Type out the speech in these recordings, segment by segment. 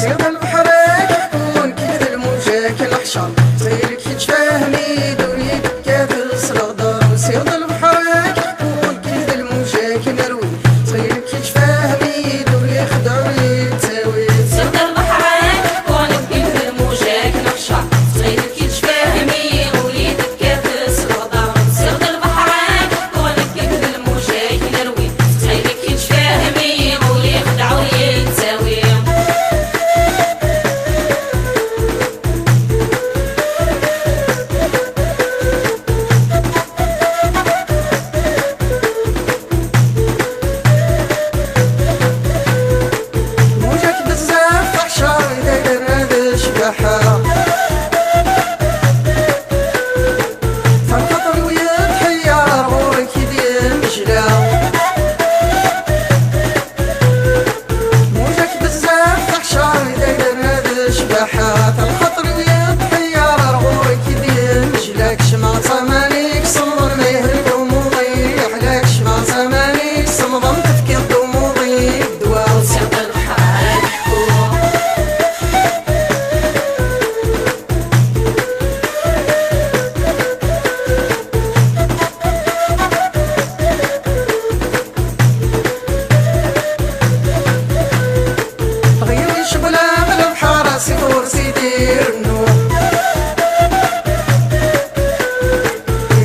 صيد البحر يكون كيف الموجة الحشر زيك يتفاهمي دوري كيف الصغدر صيد البحر يكون كيف الموجة نروي زيك يتفاهمي دوري خدعوي تساوي صيد البحر يكون كيف الموجة الحشر زيك يتفاهمي وليدك كيف الصغدر صيد البحر يكون كيف الموجة نروي زيك يتفاهمي ولي خدعوي تساوي فالخطر ويتحير غورك يدير مجلا موجك بزاف تحشر يدير هذا الشباحة فالخطر ويتحير غورك يدير مجلاك شمع زمانك صمر ما يهلك ومضيح لك شمع زمانك صمر تفكر ومضيح دواء صيد البحر يكون غير شبلا من البحر سيفور سيدير النور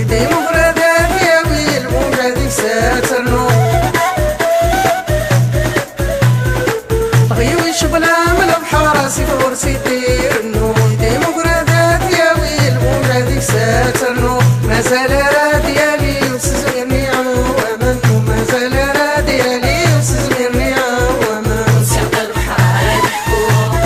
يدي مغردات يا ويل موجة ساتر نور غير شبلا من البحر سيفور سيدير النور يدي مغردات يا ويل موجة ساتر نور ما زال راديالي وسزمني عواما وما زال راديالي وسزمني عواما صيد البحر يكون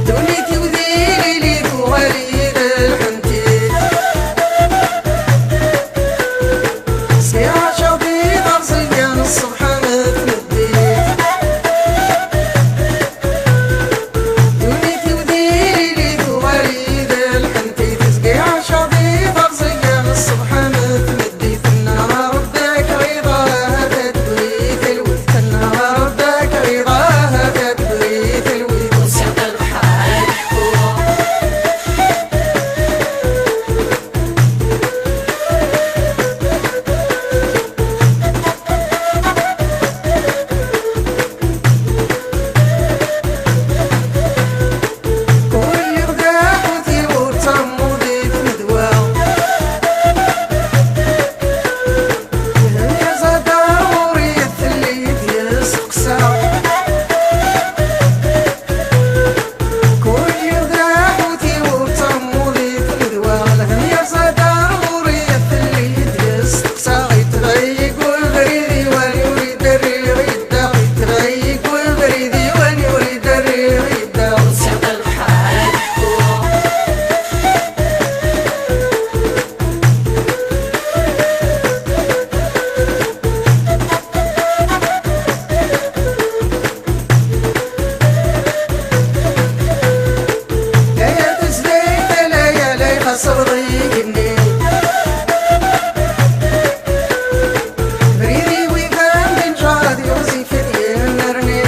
دنيتي وذيلي لي وليد الحنتي سيعة شاطي ضرزيان الصبح متمديت دنيتي وذيلي لي وليد الحنتي سيعة شاطي ضرزيان الصبح متمديت النهار ردك رضاها تدبريت الود النهار ردك رضاها تدبريت الود صيد البحر يكون كل يغدا خوتي وتمضي في ندوة يا زادا وريت اللي يسقسا كل يغدا خوتي وتمضي في ندوة يا زادا وريت اللي يسقسا يتغيق والبريدي وان يريد الريغ يدا يتغيق والبريدي وان يريد الريغ يدا صيد البحر يكون يا تزديد ليالي خسر ضيقني بريدي ويفان بن جاد يوزي في ينرني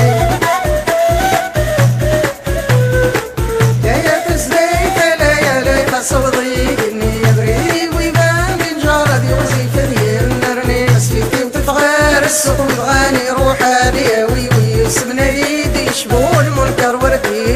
يا تزديد ليالي خسر ضيقني بريدي ويفان بن جاد يوزي في ينرني اسفيتي وتتغير السوق ويبغاني روح هادي ويسمنا يدي شبون منكر وردي